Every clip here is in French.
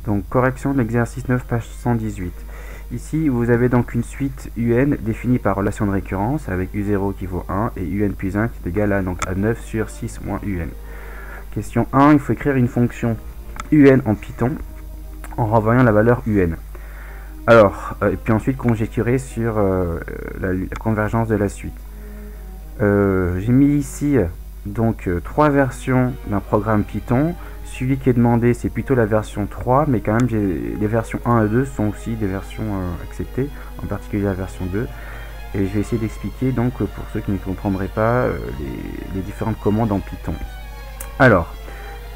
Donc correction de l'exercice 9, page 118. Ici, vous avez donc une suite UN définie par relation de récurrence avec U0 qui vaut 1 et UN plus 1 qui est égal à, donc, à 9 sur 6 moins UN. Question 1, il faut écrire une fonction UN en Python en renvoyant la valeur UN. Alors, et puis ensuite conjecturer sur la convergence de la suite. J'ai mis ici donc 3 versions d'un programme Python. Celui qui est demandé, c'est plutôt la version 3, mais quand même les versions 1 et 2 sont aussi des versions acceptées, en particulier la version 2. Et je vais essayer d'expliquer donc pour ceux qui ne comprendraient pas les différentes commandes en Python. Alors,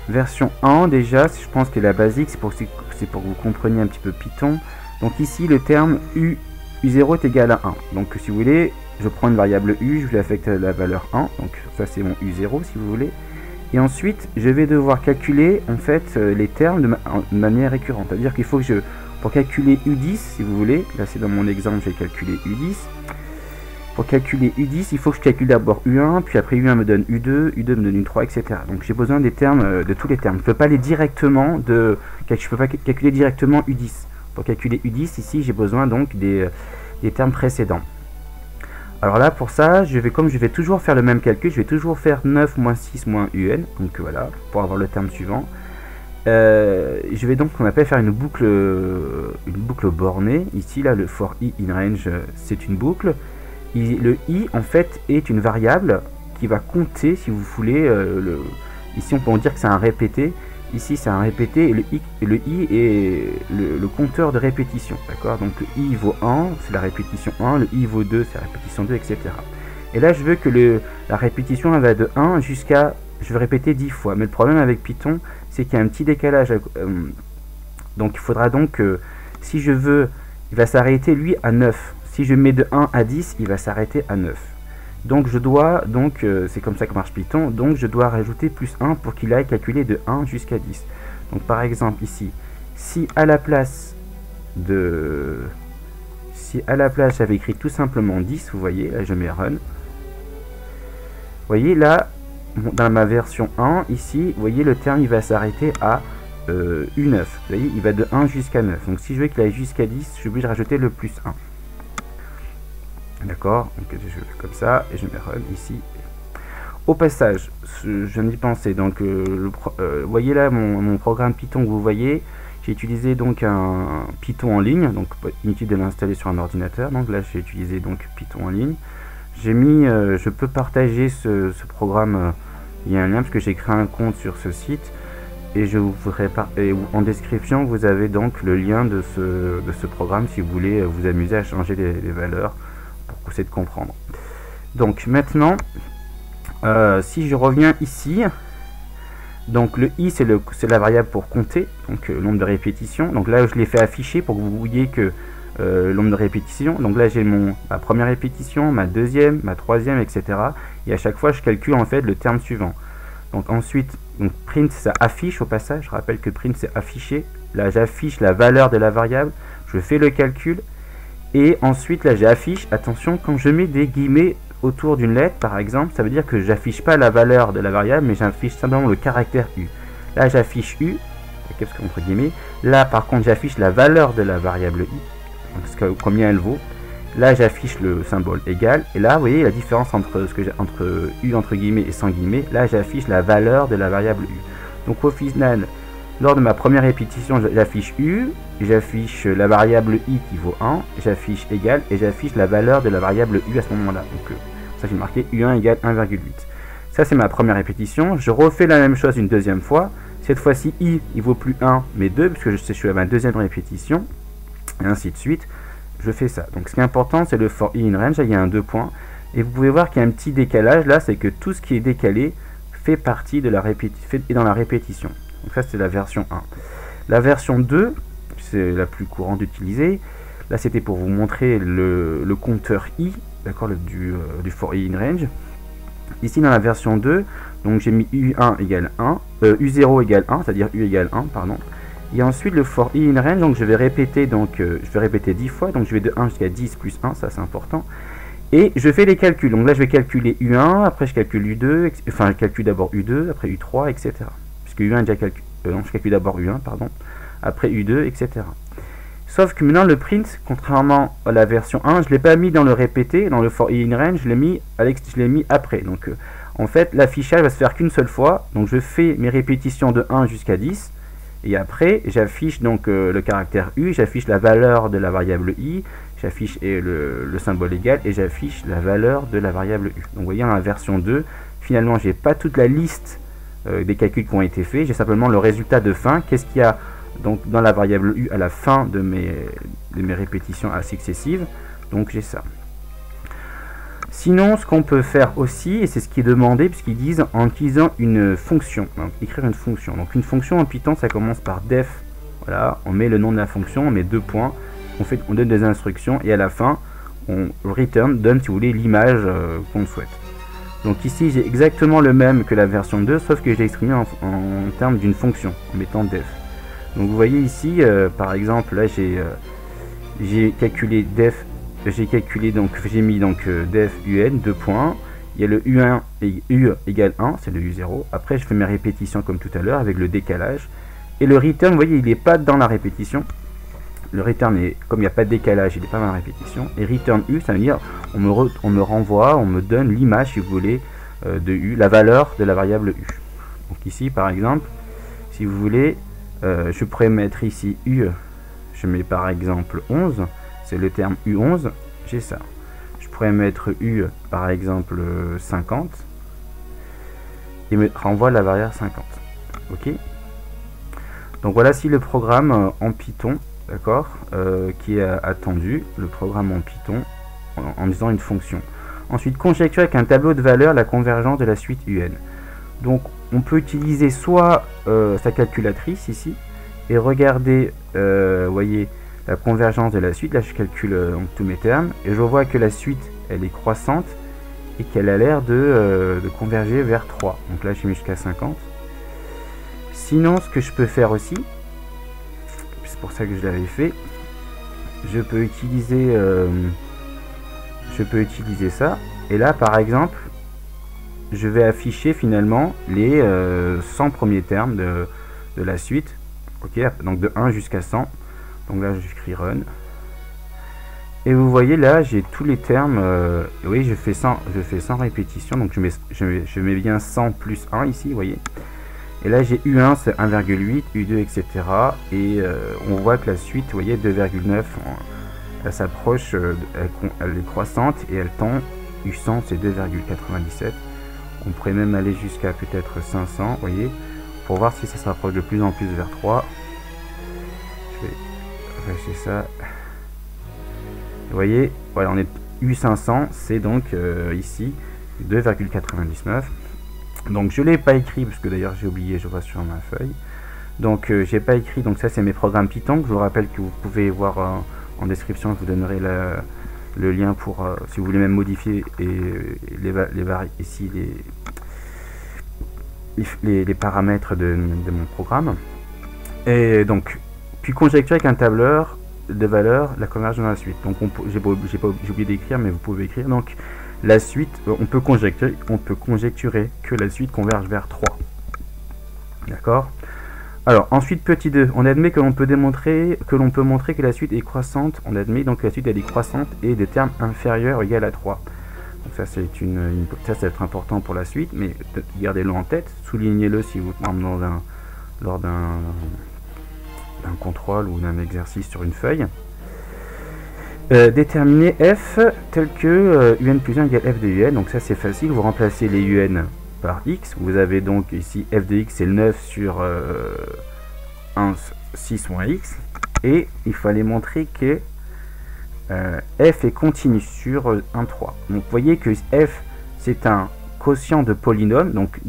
version 1 déjà, je pense que la basique, c'est pour que vous compreniez un petit peu Python. Donc ici, le terme U0 est égal à 1. Donc si vous voulez, je prends une variable U, je lui affecte la valeur 1. Donc ça c'est mon U0 si vous voulez. Et ensuite, je vais devoir calculer en fait les termes de manière récurrente. C'est-à-dire qu'il faut que pour calculer U10, si vous voulez, là c'est dans mon exemple, j'ai calculé U10. Pour calculer U10, il faut que je calcule d'abord U1, puis après U1 me donne U2, U2 me donne U3, etc. Donc j'ai besoin des termes, de tous les termes. Je ne peux pas aller directement calculer directement U10. Pour calculer U10, ici j'ai besoin donc des termes précédents. Alors là, pour ça, comme je vais toujours faire le même calcul, je vais toujours faire 9 moins 6 moins UN, donc voilà, pour avoir le terme suivant. Je vais donc, on appelle faire une boucle bornée. Ici, là, le for i in range, c'est une boucle. Le i, en fait, est une variable qui va compter, si vous voulez, ici on peut dire que c'est un répété. Ici, c'est un répété, et le i est le compteur de répétition, d'accord? Donc le i vaut 1, c'est la répétition 1, le i vaut 2, c'est la répétition 2, etc. Et là, je veux que la répétition elle va de 1 jusqu'à, je vais répéter 10 fois. Mais le problème avec Python, c'est qu'il y a un petit décalage. Donc il faudra donc, si je veux, il va s'arrêter lui à 9. Si je mets de 1 à 10, il va s'arrêter à 9. Donc je dois, c'est comme ça que marche Python, donc je dois rajouter plus 1 pour qu'il aille calculer de 1 jusqu'à 10. Donc par exemple ici, si à la place j'avais écrit tout simplement 10, vous voyez, là je mets run. Vous voyez là, dans ma version 1, ici, vous voyez le terme il va s'arrêter à U9. Vous voyez, il va de 1 jusqu'à 9. Donc si je veux qu'il aille jusqu'à 10, je suis obligé de rajouter le plus 1. D'accord, donc je fais comme ça et je mets run ici. Au passage, je viens d'y penser. Donc, vous voyez là mon programme Python que vous voyez. J'ai utilisé donc un Python en ligne, donc inutile de l'installer sur un ordinateur. Donc là, j'ai utilisé donc Python en ligne. J'ai mis, je peux partager ce programme. Il y a un lien parce que j'ai créé un compte sur ce site et je vous ferai en description. Vous avez donc le lien de ce programme si vous voulez vous amuser à changer les valeurs. Pour essayer de comprendre. Donc maintenant, si je reviens ici, donc le i c'est la variable pour compter, donc le nombre de répétitions. Donc là je l'ai fait afficher pour que vous voyez que le nombre de répétitions. Donc là j'ai ma première répétition, ma deuxième, ma troisième, etc. Et à chaque fois je calcule en fait le terme suivant. Donc ensuite, print ça affiche au passage. Je rappelle que print c'est afficher. Là j'affiche la valeur de la variable, je fais le calcul. Et ensuite, là, j'affiche, attention, quand je mets des guillemets autour d'une lettre, par exemple, ça veut dire que j'affiche pas la valeur de la variable, mais j'affiche simplement le caractère U. Là, j'affiche U, entre guillemets. Là, par contre, j'affiche la valeur de la variable I, donc combien elle vaut. Là, j'affiche le symbole égal. Et là, vous voyez la différence entre U entre guillemets et sans guillemets. Là, j'affiche la valeur de la variable U. Donc, au final, lors de ma première répétition, j'affiche U, j'affiche la variable I qui vaut 1, j'affiche égal et j'affiche la valeur de la variable U à ce moment-là. Donc ça j'ai marqué U1 égale 1,8. Ça c'est ma première répétition. Je refais la même chose une deuxième fois. Cette fois-ci I il vaut plus 1 mais 2 puisque je suis à ma deuxième répétition. Et ainsi de suite. Je fais ça. Donc ce qui est important c'est le for i in range. Là, il y a un 2 points. Et vous pouvez voir qu'il y a un petit décalage là. C'est que tout ce qui est décalé fait partie de la répétition, est dans la répétition. Donc ça c'est la version 1. La version 2, c'est la plus courante d'utiliser. Là c'était pour vous montrer le compteur i, d'accord, du for i in range. Ici dans la version 2, donc j'ai mis U1 égale 1, U0 égale 1, c'est-à-dire U égale 1, pardon. Et ensuite le for i in range, donc je vais répéter 10 fois, donc je vais de 1 jusqu'à 10 plus 1, ça c'est important. Et je fais les calculs, donc là je vais calculer U1, après je calcule U2, enfin je calcule d'abord U2, après U3, etc. U1 déjà je calcule d'abord U1, pardon. après U2, etc. Sauf que maintenant le print, contrairement à la version 1, je ne l'ai pas mis dans le répété, dans le for in range, je l'ai mis après. Donc en fait l'affichage va se faire qu'une seule fois, donc je fais mes répétitions de 1 jusqu'à 10, et après j'affiche donc le caractère U, j'affiche la valeur de la variable I, j'affiche le symbole égal, et j'affiche la valeur de la variable U. Donc vous voyez, dans la version 2, finalement j'ai pas toute la liste des calculs qui ont été faits, j'ai simplement le résultat de fin, qu'est-ce qu'il y a donc dans la variable U à la fin de mes répétitions successives, donc j'ai ça. Sinon, ce qu'on peut faire aussi, et c'est ce qui est demandé, puisqu'ils disent en utilisant une fonction, donc écrire une fonction. Donc une fonction en Python, ça commence par def, voilà, on met le nom de la fonction, on met 2 points, on donne des instructions, et à la fin, on return, donne si vous voulez l'image qu'on souhaite. Donc ici, j'ai exactement le même que la version 2, sauf que j'ai exprimé en termes d'une fonction, en mettant def. Donc vous voyez ici, par exemple, là j'ai calculé def, j'ai mis donc def un, 2 points, il y a le U1 et U égale 1, c'est le U0, après je fais mes répétitions comme tout à l'heure avec le décalage, et le return, vous voyez, il n'est pas dans la répétition, le return, comme il n'y a pas de décalage, il n'est pas dans la répétition, et return U, ça veut dire, on me renvoie, on me donne l'image, si vous voulez, de U, la valeur de la variable U. Donc ici, par exemple, si vous voulez, je pourrais mettre ici U, je mets par exemple 11, c'est le terme U11, j'ai ça. Je pourrais mettre U par exemple 50, et me renvoie la variable 50. Ok. Donc voilà, si le programme en Python, d'accord, qui est attendu, le programme en Python, en disant une fonction. Ensuite, conjecture avec un tableau de valeurs la convergence de la suite UN. Donc on peut utiliser soit sa calculatrice ici et regarder, voyez, la convergence de la suite. Là je calcule tous mes termes et je vois que la suite elle est croissante et qu'elle a l'air de converger vers 3. Donc là j'ai mis jusqu'à 50. Sinon, ce que je peux faire aussi, c'est pour ça que je l'avais fait, je peux utiliser ça, et là par exemple je vais afficher finalement les 100 premiers termes de la suite, ok, donc de 1 jusqu'à 100. Donc là j'écris run, et vous voyez là j'ai tous les termes, oui, je fais 100 répétitions, donc je mets bien 100 plus 1 ici, vous voyez, et là j'ai U1 c'est 1,8, U2 etc, et on voit que la suite, vous voyez, 2,9, elle s'approche, elle est croissante et elle tend, U100 c'est 2,97, on pourrait même aller jusqu'à peut-être 500, vous voyez, pour voir si ça se rapproche de plus en plus vers 3. Je vais afficher ça. Vous voyez, voilà, on est U500, c'est donc ici 2,99. Donc je l'ai pas écrit, parce que d'ailleurs j'ai oublié, je vois sur ma feuille. Donc j'ai pas écrit, donc ça c'est mes programmes Python, que je vous rappelle que vous pouvez voir en description, je vous donnerai le lien pour, si vous voulez même modifier ici les paramètres de mon programme. Et donc, puis conjecture avec un tableur de valeurs la convergence de la suite. Donc j'ai oublié d'écrire, mais vous pouvez écrire. Donc la suite, on peut conjecturer que la suite converge vers 3. D'accord. Alors ensuite, petit 2, on admet que l'on peut montrer que la suite est croissante. On admet donc que la suite elle est croissante et des termes inférieurs ou égal à 3. Donc ça c'est ça va être important pour la suite, mais gardez-le en tête, soulignez-le si vous lors d'un contrôle ou d'un exercice sur une feuille. Déterminer f tel que un plus 1 égale f de un. Donc ça c'est facile, vous remplacez les un par x. Vous avez donc ici f de x c'est le 9 sur 6 moins x. Et il fallait montrer que f est continu sur 1, 3. Donc vous voyez que f c'est un quotient de polynôme. Donc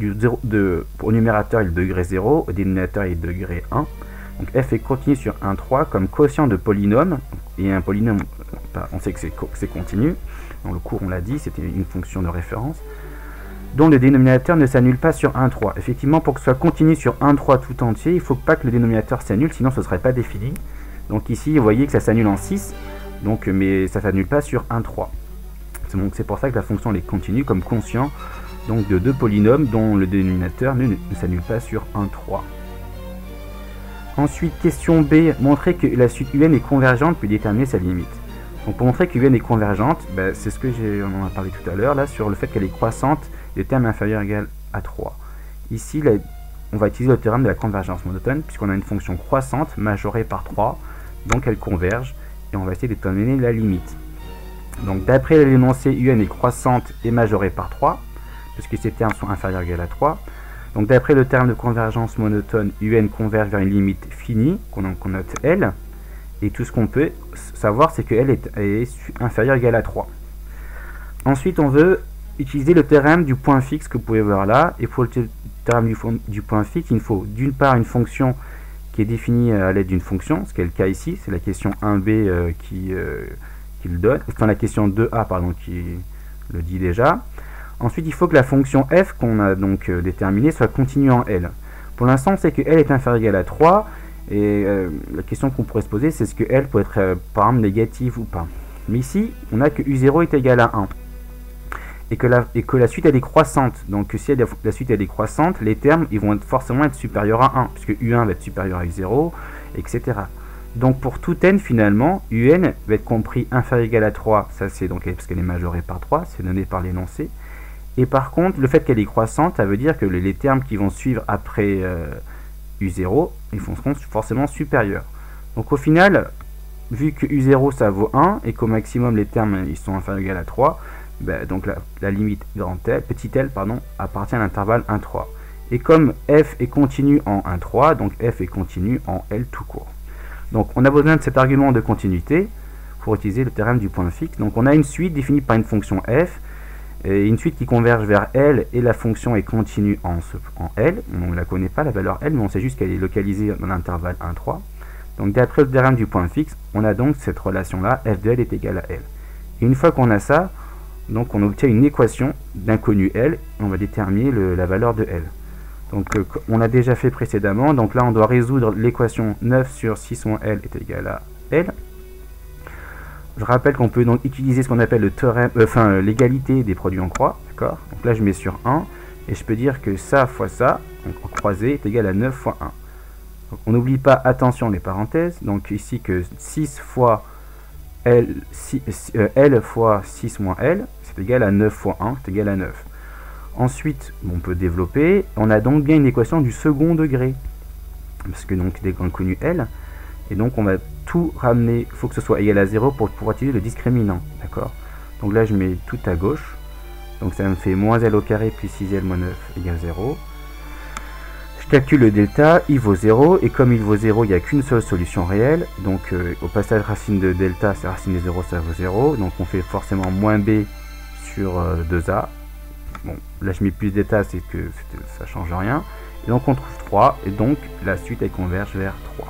au numérateur il est degré 0, au dénominateur il est degré 1. Donc f est continu sur 1, 3 comme quotient de polynôme. Et un polynôme, on sait que c'est continu. Dans le cours on l'a dit, c'était une fonction de référence. Dont le dénominateur ne s'annule pas sur 1, 3. Effectivement, pour que ce soit continu sur 1, 3 tout entier, il ne faut pas que le dénominateur s'annule, sinon ce ne serait pas défini. Donc ici, vous voyez que ça s'annule en 6, donc, mais ça ne s'annule pas sur 1, 3. Donc c'est pour ça que la fonction est continue comme quotient donc de deux polynômes dont le dénominateur ne s'annule pas sur 1, 3. Ensuite, question B, montrer que la suite UN est convergente puis déterminer sa limite. Donc pour montrer que UN est convergente, c'est ce que on en a parlé tout à l'heure, là, sur le fait qu'elle est croissante de terme inférieur ou égal à 3. Ici, là, on va utiliser le théorème de la convergence monotone, puisqu'on a une fonction croissante majorée par 3, donc elle converge, et on va essayer de déterminer la limite. Donc d'après l'énoncé, UN est croissante et majorée par 3, puisque ces termes sont inférieurs ou égal à 3. Donc d'après le terme de convergence monotone, UN converge vers une limite finie, qu'on note L, et tout ce qu'on peut savoir, c'est que L est inférieur ou égal à 3. Ensuite, on veut utiliser le théorème du point fixe que vous pouvez voir là, et pour le théorème du point fixe, il faut d'une part une fonction qui est définie à l'aide d'une fonction, ce qui est le cas ici, c'est la question 1b qui le donne, enfin la question 2a pardon, qui le dit déjà. Ensuite, il faut que la fonction f qu'on a donc déterminée soit continue en L. Pour l'instant, on sait que L est inférieur ou égal à 3, et la question qu'on pourrait se poser, c'est est-ce que L peut être par exemple négative ou pas. Mais ici, on a que U0 est égal à 1. Et que la suite elle est croissante. Donc si la suite elle est croissante, les termes ils vont forcément être supérieurs à 1, puisque U1 va être supérieur à U0, etc. Donc pour tout n finalement, UN va être compris inférieur ou égal à 3, ça c'est donc parce qu'elle est majorée par 3, c'est donné par l'énoncé. Et par contre, le fait qu'elle est croissante, ça veut dire que les termes qui vont suivre après U0, ils seront forcément supérieurs. Donc au final, vu que U0 ça vaut 1, et qu'au maximum les termes ils sont inférieurs ou égal à 3, donc la limite petit l appartient à l'intervalle 1,3. Et comme f est continu en 1,3, donc f est continu en L tout court. Donc on a besoin de cet argument de continuité pour utiliser le théorème du point fixe. Donc on a une suite définie par une fonction f, et une suite qui converge vers L, et la fonction est continue en L. On ne la connaît pas la valeur L, mais on sait juste qu'elle est localisée dans l'intervalle 1,3. Donc d'après le théorème du point fixe, on a donc cette relation là, f de L est égal à L. Et une fois qu'on a ça, donc on obtient une équation d'inconnu L, et on va déterminer la valeur de L. Donc on l'a déjà fait précédemment, donc là on doit résoudre l'équation 9 sur 6 moins L est égal à L. Je rappelle qu'on peut donc utiliser ce qu'on appelle le théorème, l'égalité des produits en croix, d'accord. Donc là je mets sur 1, et je peux dire que ça fois ça, donc en croisé, est égal à 9 fois 1. Donc on n'oublie pas, attention les parenthèses, donc ici que 6 fois L, L fois 6 moins L, c'est égal à 9 fois 1, c'est égal à 9. Ensuite, on peut développer, on a donc bien une équation du second degré, parce que donc des inconnus L, et donc on va tout ramener, il faut que ce soit égal à 0 pour pouvoir utiliser le discriminant, d'accord. Donc là je mets tout à gauche, donc ça me fait moins L au carré plus 6L moins 9 égale 0. Je calcule le delta, il vaut 0, et comme il vaut 0, il n'y a qu'une seule solution réelle, donc au passage racine de delta, c'est racine de 0, ça vaut 0, donc on fait forcément moins b sur 2a. Bon, là je mets plus d'état, c'est que ça change rien, et donc on trouve 3, et donc la suite elle converge vers 3.